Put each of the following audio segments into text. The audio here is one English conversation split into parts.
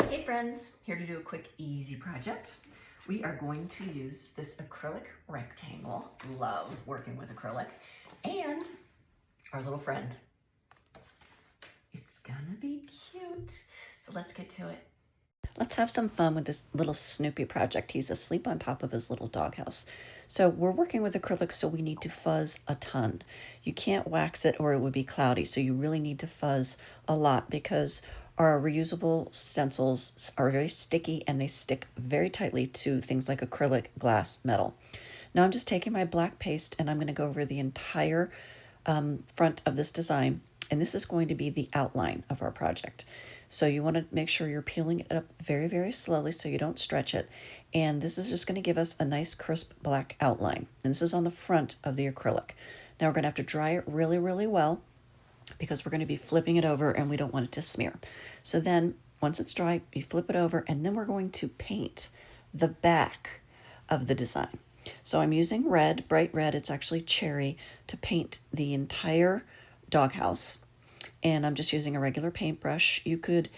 Hey friends, here to do a quick easy project. We are going to use this acrylic rectangle. Love working with acrylic. And our little friend. It's gonna be cute. So let's get to it. Let's have some fun with this little Snoopy project. He's asleep on top of his little doghouse. So we're working with acrylic, so we need to fuzz a ton. You can't wax it or it would be cloudy, so you really need to fuzz a lot because our reusable stencils are very sticky and they stick very tightly to things like acrylic, glass, metal. Now I'm just taking my black paste and I'm going to go over the entire front of this design, and this is going to be the outline of our project. So you want to make sure you're peeling it up very, very slowly so you don't stretch it. And this is just going to give us a nice crisp black outline. And this is on the front of the acrylic. Now we're going to have to dry it really, really well because we're going to be flipping it over and we don't want it to smear. So then once it's dry, you flip it over and then we're going to paint the back of the design. So I'm using red, bright red, it's actually cherry, to paint the entire doghouse. And I'm just using a regular paintbrush. You could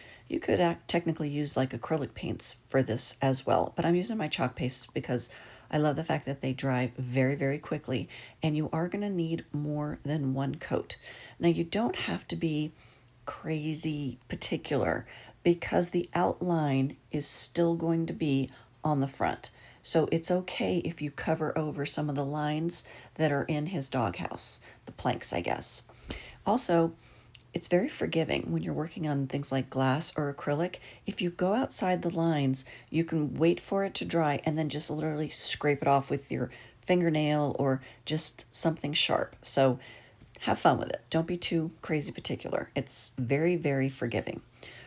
technically use like acrylic paints for this as well, but I'm using my chalk paste because I love the fact that they dry very, very quickly, and you are going to need more than one coat. Now you don't have to be crazy particular because the outline is still going to be on the front. So it's okay if you cover over some of the lines that are in his doghouse, the planks, I guess. Also, it's very forgiving when you're working on things like glass or acrylic. If you go outside the lines, you can wait for it to dry and then just literally scrape it off with your fingernail or just something sharp. So have fun with it. Don't be too crazy particular. It's very, very forgiving.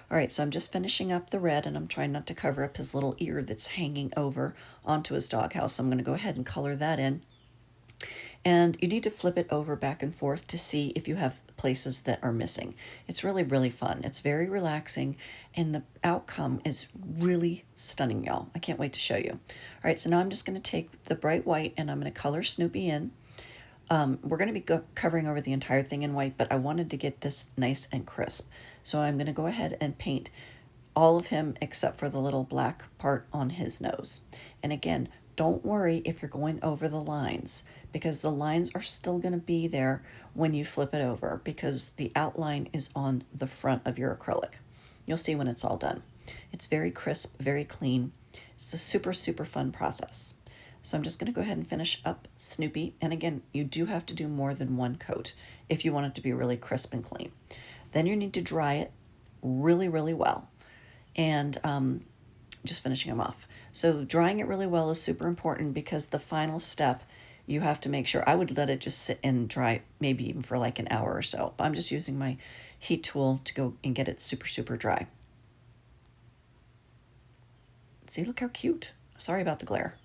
All right, so I'm just finishing up the red and I'm trying not to cover up his little ear that's hanging over onto his doghouse. So I'm going to go ahead and color that in. And you need to flip it over back and forth to see if you have places that are missing. It's really, really fun. It's very relaxing, and the outcome is really stunning, y'all. I can't wait to show you. All right, so now I'm just going to take the bright white and I'm going to color Snoopy in. We're going to be covering over the entire thing in white, but I wanted to get this nice and crisp. So I'm going to go ahead and paint all of him except for the little black part on his nose. And again, don't worry if you're going over the lines because the lines are still going to be there when you flip it over because the outline is on the front of your acrylic. You'll see when it's all done. It's very crisp, very clean. It's a super, super fun process. So I'm just going to go ahead and finish up Snoopy. And again, you do have to do more than one coat if you want it to be really crisp and clean. Then you need to dry it really, really well. And just finishing them off. So drying it really well is super important because the final step, you have to make sure, I would let it just sit and dry maybe even for like an hour or so. I'm just using my heat tool to go and get it super, super dry. See, look how cute. Sorry about the glare.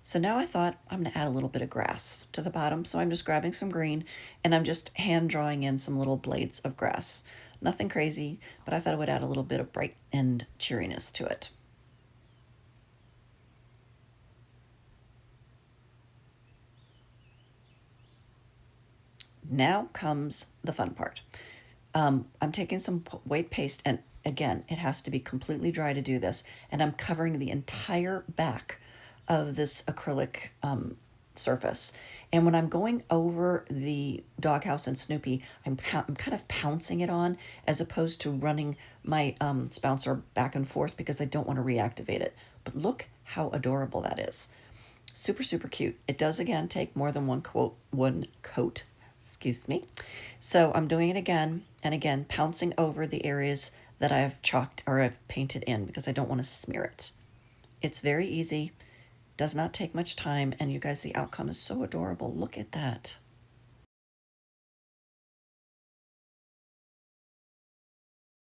So now I thought I'm going to add a little bit of grass to the bottom. So I'm just grabbing some green and I'm just hand drawing in some little blades of grass. Nothing crazy, but I thought I would add a little bit of bright and cheeriness to it. Now comes the fun part. I'm taking some white paste, and again, it has to be completely dry to do this, and I'm covering the entire back of this acrylic surface. And when I'm going over the doghouse and Snoopy, I'm kind of pouncing it on as opposed to running my spouncer back and forth because I don't want to reactivate it. But look how adorable that is. Super, super cute. It does, again, take more than one coat. Excuse me. So I'm doing it again and again, pouncing over the areas that I've chalked or I've painted in because I don't want to smear it. It's very easy, does not take much time, and you guys, the outcome is so adorable. Look at that.